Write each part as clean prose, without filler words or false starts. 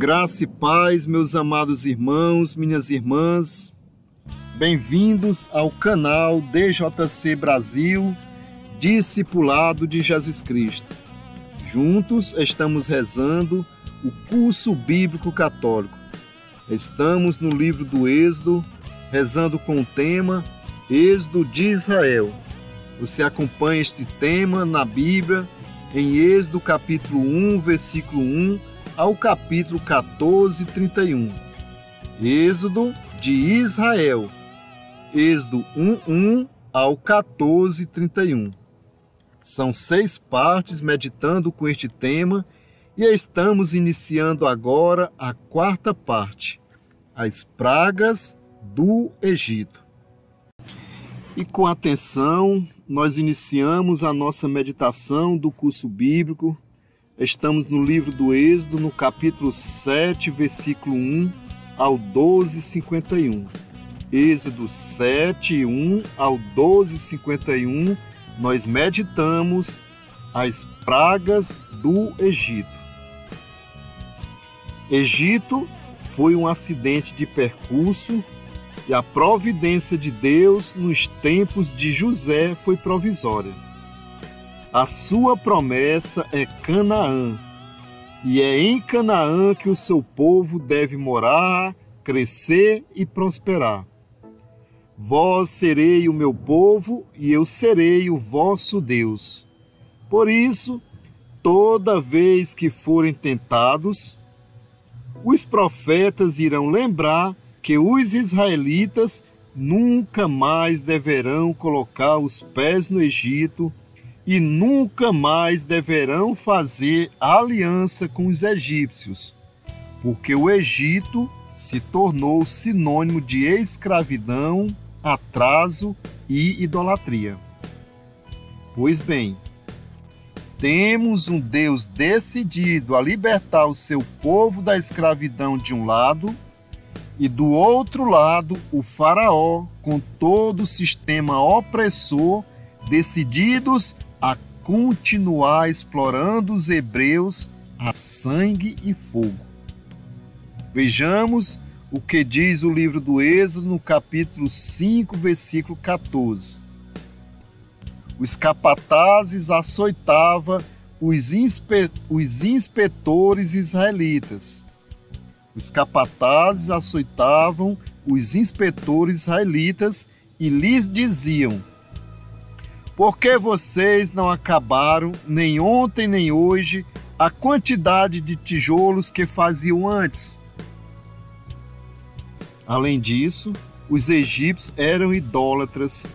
Graça e paz, meus amados irmãos, minhas irmãs. Bem-vindos ao canal DJC Brasil, Discipulado de Jesus Cristo. Juntos estamos rezando o curso bíblico católico. Estamos no livro do Êxodo, rezando com o tema Êxodo de Israel. Você acompanha este tema na Bíblia em Êxodo capítulo 1, versículo 1 ao capítulo 14, 31. Êxodo de Israel. Êxodo 1 ao 14, 31. São 6 partes meditando com este tema e estamos iniciando agora a 4ª parte, as pragas do Egito. E com atenção, nós iniciamos a nossa meditação do curso bíblico. Estamos no livro do Êxodo, no capítulo 7, versículo 1 ao 12, 51. Êxodo 7, 1 ao 12, 51, nós meditamos as pragas do Egito. Egito foi um acidente de percurso e a providência de Deus nos tempos de José foi provisória. A sua promessa é Canaã, e é em Canaã que o seu povo deve morar, crescer e prosperar. Vós serei o meu povo, e eu serei o vosso Deus. Por isso, toda vez que forem tentados, os profetas irão lembrar que os israelitas nunca mais deverão colocar os pés no Egito e nunca mais deverão fazer aliança com os egípcios, porque o Egito se tornou sinônimo de escravidão, atraso e idolatria. Pois bem, temos um Deus decidido a libertar o seu povo da escravidão de um lado, e do outro lado o faraó com todo o sistema opressor, decididos a continuar explorando os hebreus a sangue e fogo. Vejamos o que diz o livro do Êxodo no capítulo 5, versículo 14. Os capatazes açoitavam os inspetores israelitas. Os capatazes açoitavam os inspetores israelitas e lhes diziam: por que vocês não acabaram, nem ontem nem hoje, a quantidade de tijolos que faziam antes? Além disso, os egípcios eram idólatras,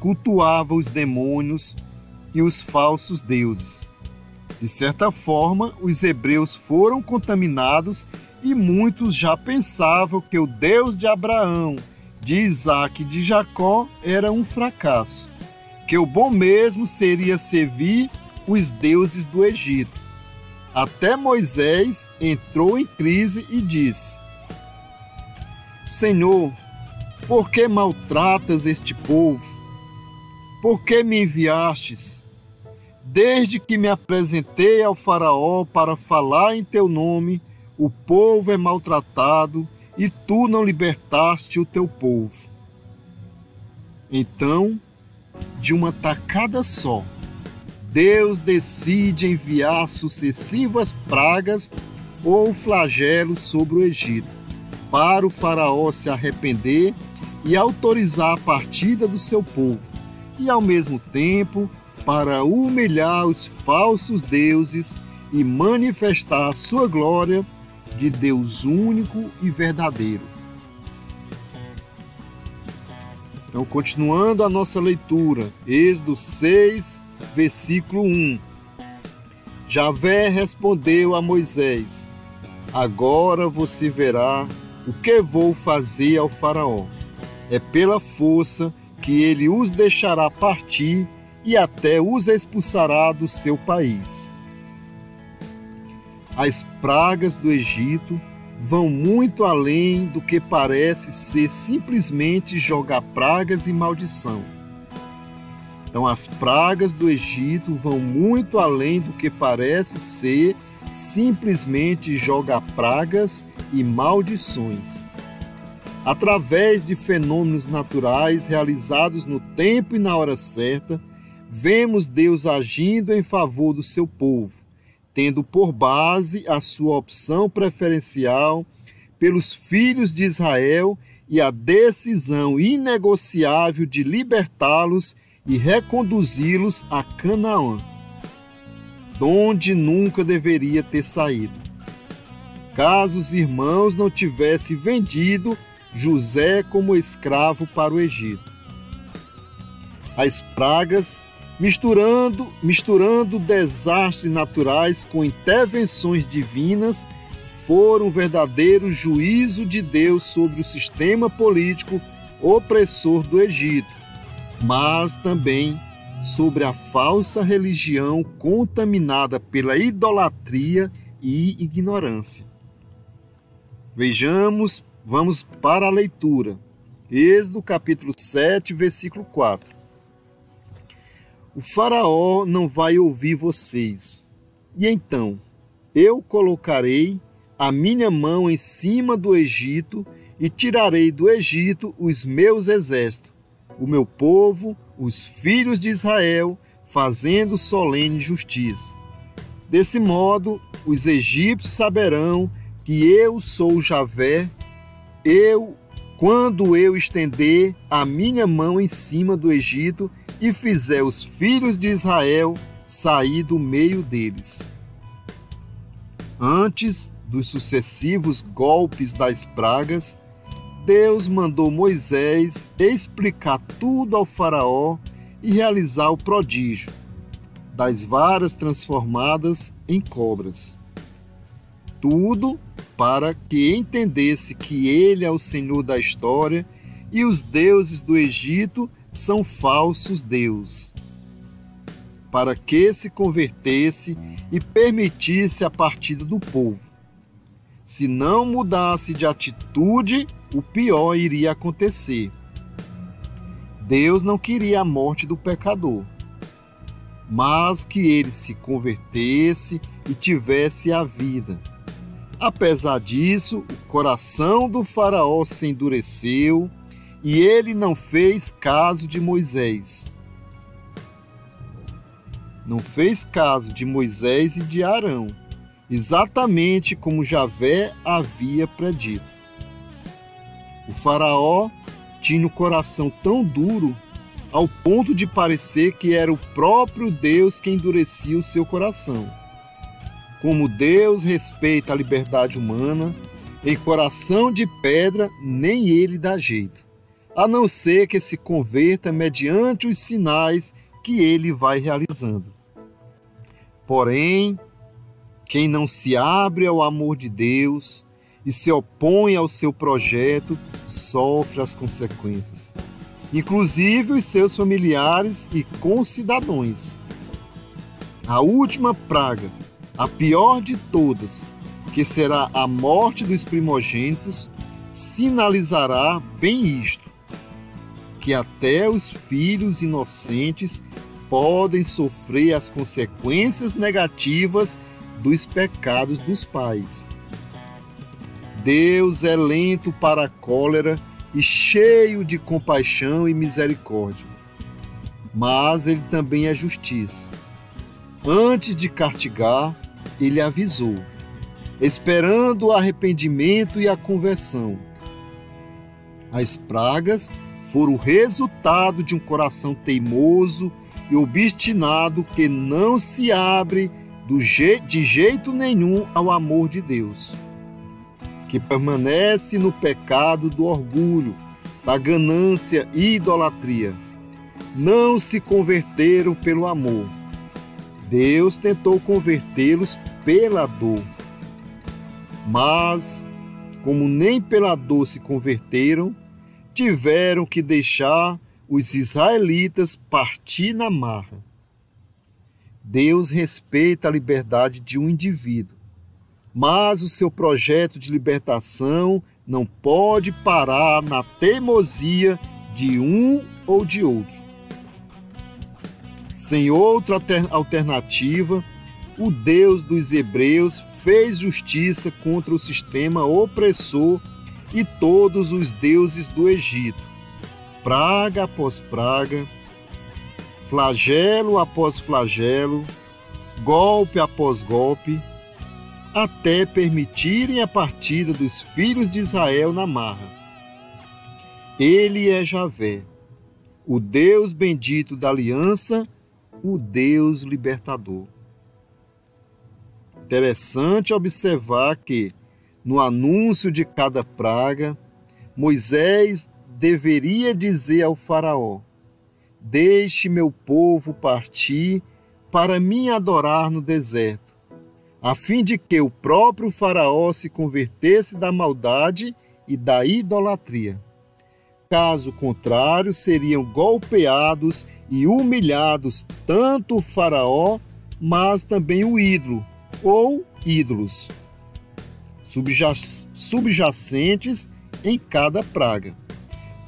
cultuavam os demônios e os falsos deuses. De certa forma, os hebreus foram contaminados e muitos já pensavam que o Deus de Abraão, de Isaque e de Jacó era um fracasso, que o bom mesmo seria servir os deuses do Egito. Até Moisés entrou em crise e disse: Senhor, por que maltratas este povo? Por que me enviastes? Desde que me apresentei ao faraó para falar em teu nome, o povo é maltratado e tu não libertaste o teu povo. Então, de uma tacada só, Deus decide enviar sucessivas pragas ou flagelos sobre o Egito, para o faraó se arrepender e autorizar a partida do seu povo, e ao mesmo tempo para humilhar os falsos deuses e manifestar a sua glória de Deus único e verdadeiro. Então, continuando a nossa leitura, Êxodo 6, versículo 1. Javé respondeu a Moisés: agora você verá o que vou fazer ao faraó. É pela força que ele os deixará partir e até os expulsará do seu país. As pragas do Egito vão muito além do que parece ser simplesmente jogar pragas e maldição. Então, as pragas do Egito vão muito além do que parece ser simplesmente joga pragas e maldições. Através de fenômenos naturais realizados no tempo e na hora certa, vemos Deus agindo em favor do seu povo, tendo por base a sua opção preferencial pelos filhos de Israel e a decisão inegociável de libertá-los e reconduzi-los a Canaã, donde nunca deveria ter saído. Caso os irmãos não tivessem vendido José como escravo para o Egito. As pragas, misturando desastres naturais com intervenções divinas, foram um verdadeiro juízo de Deus sobre o sistema político opressor do Egito, mas também sobre a falsa religião contaminada pela idolatria e ignorância. Vamos para a leitura. Êxodo capítulo 7, versículo 4. O faraó não vai ouvir vocês, e então eu colocarei a minha mão em cima do Egito e tirarei do Egito os meus exércitos, o meu povo, os filhos de Israel, fazendo solene justiça. Desse modo, os egípcios saberão que eu sou Javé, quando eu estender a minha mão em cima do Egito e fizer os filhos de Israel sair do meio deles. Antes dos sucessivos golpes das pragas, Deus mandou Moisés explicar tudo ao faraó e realizar o prodígio das varas transformadas em cobras. Tudo para que entendesse que ele é o Senhor da história e os deuses do Egito são falsos deuses. Para que se convertesse e permitisse a partida do povo. Se não mudasse de atitude, o pior iria acontecer. Deus não queria a morte do pecador, mas que ele se convertesse e tivesse a vida. Apesar disso, o coração do faraó se endureceu e ele não fez caso de Moisés. Não fez caso de Moisés e de Arão, exatamente como Javé havia predito. O faraó tinha o coração tão duro ao ponto de parecer que era o próprio Deus que endurecia o seu coração. Como Deus respeita a liberdade humana, em coração de pedra nem ele dá jeito, a não ser que se converta mediante os sinais que ele vai realizando. Porém, quem não se abre ao amor de Deus e se opõe ao seu projeto, sofre as consequências, inclusive os seus familiares e concidadãos. A última praga, a pior de todas, que será a morte dos primogênitos, sinalizará bem isto, que até os filhos inocentes podem sofrer as consequências negativas dos pecados dos pais. Deus é lento para a cólera e cheio de compaixão e misericórdia, mas ele também é justiça. Antes de castigar, ele avisou, esperando o arrependimento e a conversão. As pragas foram o resultado de um coração teimoso e obstinado que não se abre de jeito nenhum ao amor de Deus, que permanece no pecado do orgulho, da ganância e idolatria. Não se converteram pelo amor. Deus tentou convertê-los pela dor. Mas, como nem pela dor se converteram, tiveram que deixar os israelitas partir na marra. Deus respeita a liberdade de um indivíduo, mas o seu projeto de libertação não pode parar na teimosia de um ou de outro. Sem outra alternativa, o Deus dos hebreus fez justiça contra o sistema opressor e todos os deuses do Egito. Praga após praga, flagelo após flagelo, golpe após golpe, até permitirem a partida dos filhos de Israel na marra. Ele é Javé, o Deus bendito da aliança, o Deus libertador. Interessante observar que, no anúncio de cada praga, Moisés deveria dizer ao faraó: deixe meu povo partir para me adorar no deserto, a fim de que o próprio faraó se convertesse da maldade e da idolatria. Caso contrário, seriam golpeados e humilhados tanto o faraó, mas também o ídolo, ou ídolos, subjacentes em cada praga,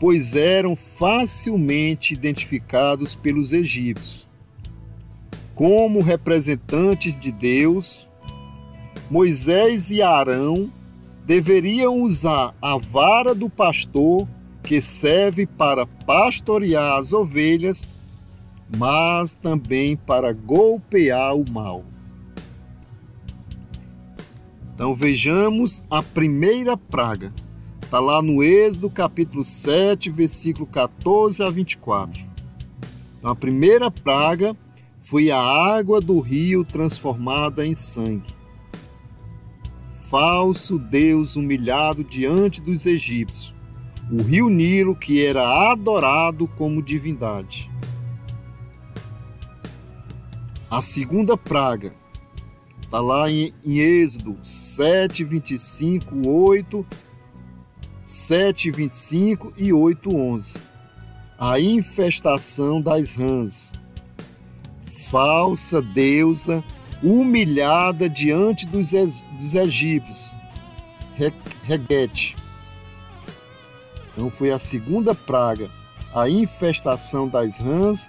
pois eram facilmente identificados pelos egípcios. Como representantes de Deus, Moisés e Arão deveriam usar a vara do pastor, que serve para pastorear as ovelhas, mas também para golpear o mal. Então vejamos a primeira praga. Está lá no Êxodo capítulo 7, versículo 14 a 24. Então a primeira praga foi a água do rio transformada em sangue. Falso Deus humilhado diante dos egípcios. O rio Nilo, que era adorado como divindade. A segunda praga está lá em Êxodo 7, 25, 8, 7, 25 e 8, 11. A infestação das rãs. Falsa deusa humilhada diante dos egípcios. Reguete. Então foi a segunda praga, a infestação das rãs,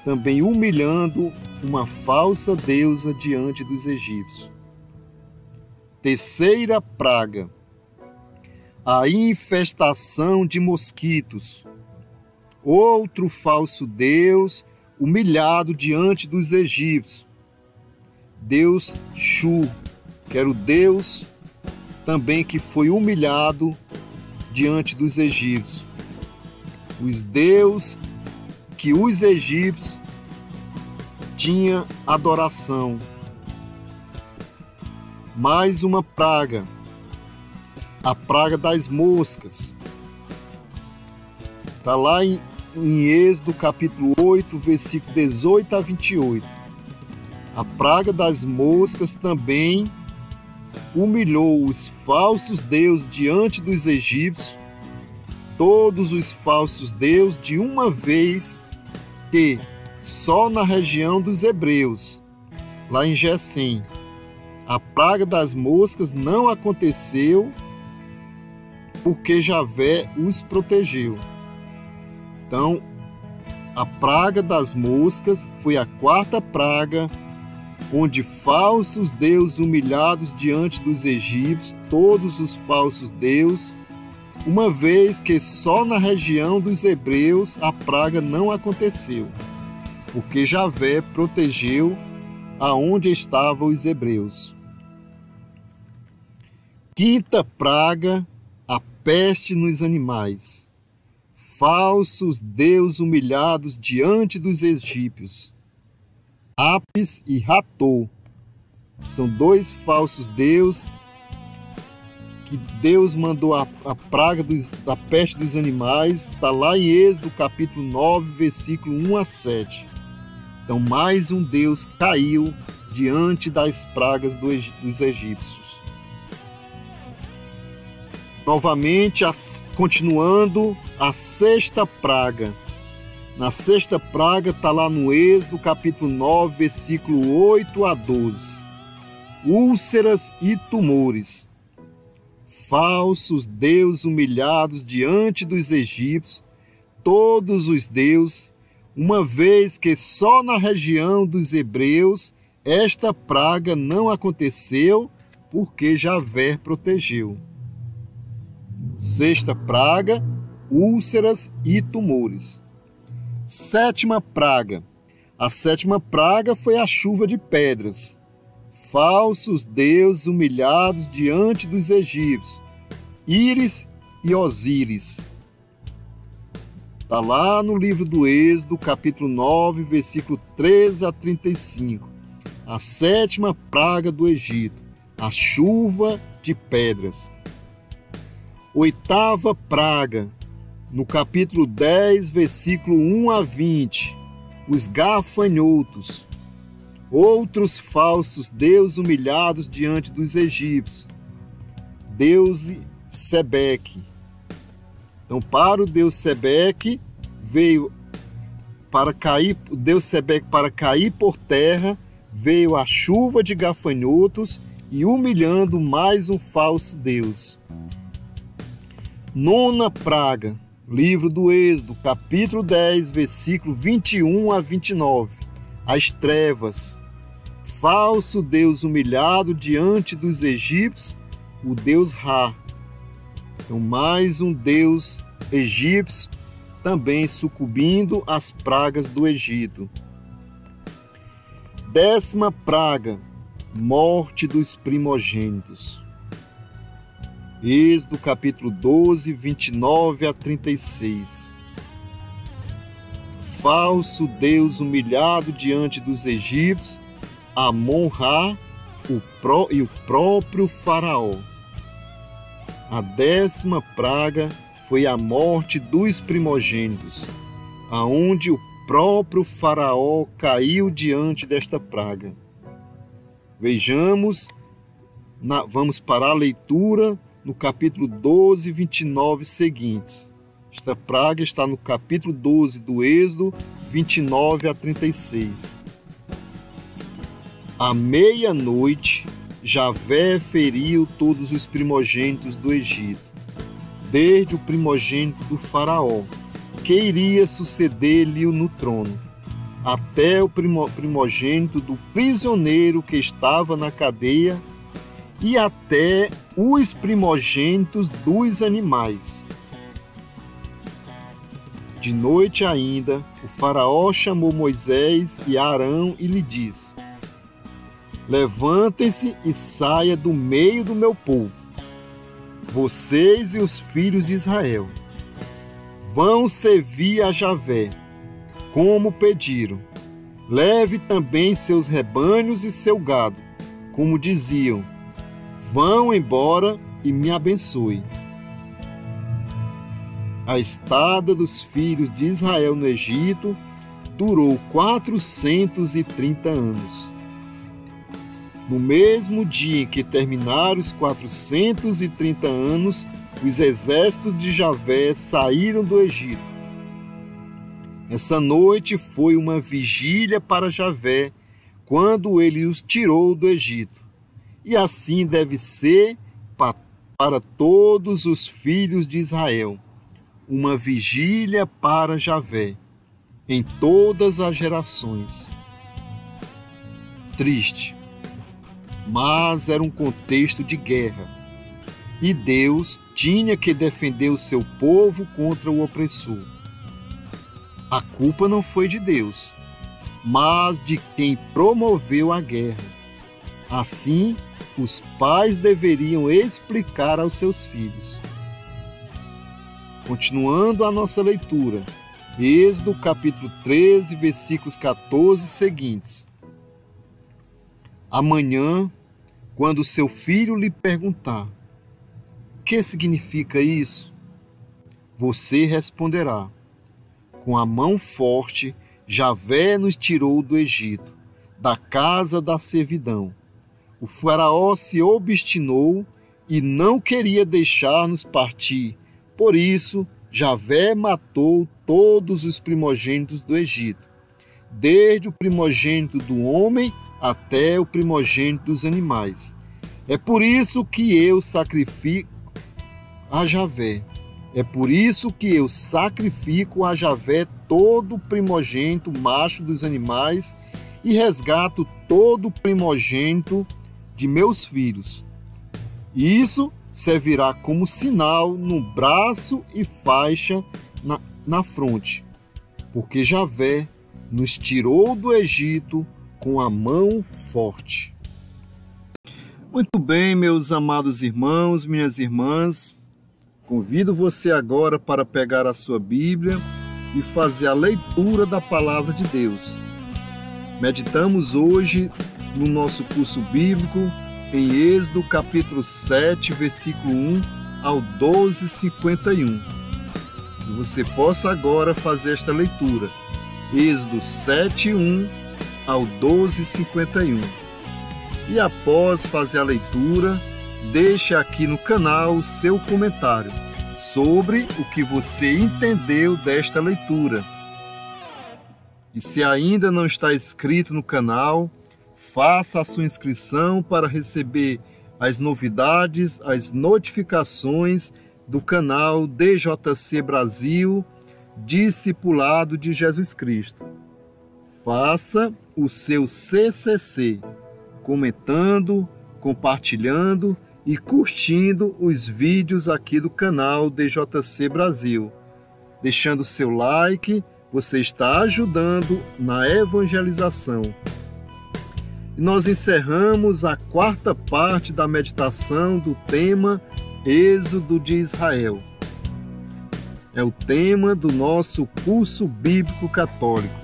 também humilhando uma falsa deusa diante dos egípcios. Terceira praga, a infestação de mosquitos. Outro falso deus humilhado diante dos egípcios. Deus Shu, que era o deus também que foi humilhado diante dos egípcios. Os deuses que os egípcios tinham adoração. Mais uma praga, a praga das moscas. Está lá em Êxodo capítulo 8, versículo 18 a 28. A praga das moscas também humilhou os falsos deuses diante dos egípcios, todos os falsos deuses de uma vez, que só na região dos hebreus, lá em Gesem, a praga das moscas não aconteceu porque Javé os protegeu. Então, a praga das moscas foi a quarta praga, onde falsos deuses humilhados diante dos egípcios, todos os falsos deuses, uma vez que só na região dos hebreus a praga não aconteceu, porque Javé protegeu aonde estavam os hebreus. Quinta praga, a peste nos animais. Falsos deuses humilhados diante dos egípcios. Apis e Ratou são dois falsos deuses que Deus mandou a praga da peste dos animais. Está lá em Êxodo capítulo 9, versículo 1 a 7. Então mais um deus caiu diante das pragas dos egípcios. Novamente, continuando, a sexta praga. Na sexta praga está lá no Êxodo capítulo 9, versículo 8 a 12. Úlceras e tumores. Falsos deuses humilhados diante dos egípcios, todos os deuses, uma vez que só na região dos hebreus esta praga não aconteceu porque Javé protegeu. Sexta praga, úlceras e tumores. Sétima praga. A sétima praga foi a chuva de pedras. Falsos deuses humilhados diante dos egípcios, Íris e Osíris. Está lá no livro do Êxodo, capítulo 9, versículo 13 a 35. A sétima praga do Egito, a chuva de pedras. Oitava praga, no capítulo 10, versículo 1 a 20. Os gafanhotos, outros falsos deuses humilhados diante dos egípcios. Deus Sebeque. Então, para o Deus Sebeque, veio para cair, o Deus Sebeque para cair por terra, veio a chuva de gafanhotos e humilhando mais um falso Deus. Nona praga, livro do Êxodo, capítulo 10, versículo 21 a 29. As trevas, falso Deus humilhado diante dos egípcios, o Deus Ra. Então, mais um Deus egípcio também sucumbindo às pragas do Egito. Décima praga, morte dos primogênitos. Êxodo capítulo 12, 29 a 36. Falso Deus humilhado diante dos egípcios, Amon-Ra e o próprio faraó. A décima praga foi a morte dos primogênitos, aonde o próprio faraó caiu diante desta praga. Vejamos, vamos para a leitura no capítulo 12, 29 seguintes. Esta praga está no capítulo 12 do Êxodo, 29 a 36. À meia-noite, Javé feriu todos os primogênitos do Egito, desde o primogênito do faraó, que iria suceder-lhe no trono, até o primogênito do prisioneiro que estava na cadeia e até os primogênitos dos animais. De noite ainda, o faraó chamou Moisés e Arão e lhe disse: levantem-se e saia do meio do meu povo, vocês e os filhos de Israel. Vão servir a Javé, como pediram. Leve também seus rebanhos e seu gado, como diziam. Vão embora e me abençoe. A estada dos filhos de Israel no Egito durou 430 anos. No mesmo dia em que terminaram os 430 anos, os exércitos de Javé saíram do Egito. Essa noite foi uma vigília para Javé, quando ele os tirou do Egito. E assim deve ser para todos os filhos de Israel, uma vigília para Javé, em todas as gerações. Triste. Mas era um contexto de guerra, e Deus tinha que defender o seu povo contra o opressor. A culpa não foi de Deus, mas de quem promoveu a guerra. Assim, os pais deveriam explicar aos seus filhos. Continuando a nossa leitura, Êxodo capítulo 13, versículos 14 seguintes. Amanhã, quando seu filho lhe perguntar: o que significa isso? Você responderá: com a mão forte, Javé nos tirou do Egito, da casa da servidão. O faraó se obstinou e não queria deixar-nos partir. Por isso, Javé matou todos os primogênitos do Egito, desde o primogênito do homem até o primogênito dos animais. É por isso que eu sacrifico a Javé. É por isso que eu sacrifico a Javé todo o primogênito macho dos animais e resgato todo primogênito de meus filhos. E isso servirá como sinal no braço e faixa na fronte, porque Javé nos tirou do Egito com a mão forte. Muito bem, meus amados irmãos, minhas irmãs, convido você agora para pegar a sua Bíblia e fazer a leitura da Palavra de Deus. Meditamos hoje no nosso curso bíblico em Êxodo capítulo 7, versículo 1 ao 12:51. Que você possa agora fazer esta leitura. Êxodo 7, 1 ao 12:51. E após fazer a leitura, deixe aqui no canal o seu comentário sobre o que você entendeu desta leitura. E se ainda não está inscrito no canal, faça a sua inscrição para receber as novidades, as notificações do canal DJC Brasil, Discipulado de Jesus Cristo. Faça o seu CCC, comentando, compartilhando e curtindo os vídeos aqui do canal DJC Brasil. Deixando seu like, você está ajudando na evangelização. E nós encerramos a quarta parte da meditação do tema Êxodo de Israel. É o tema do nosso curso bíblico católico.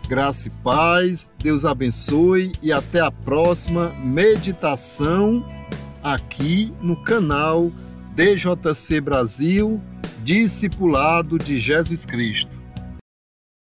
Graça e paz, Deus abençoe e até a próxima meditação aqui no canal DJC Brasil, Discipulado de Jesus Cristo.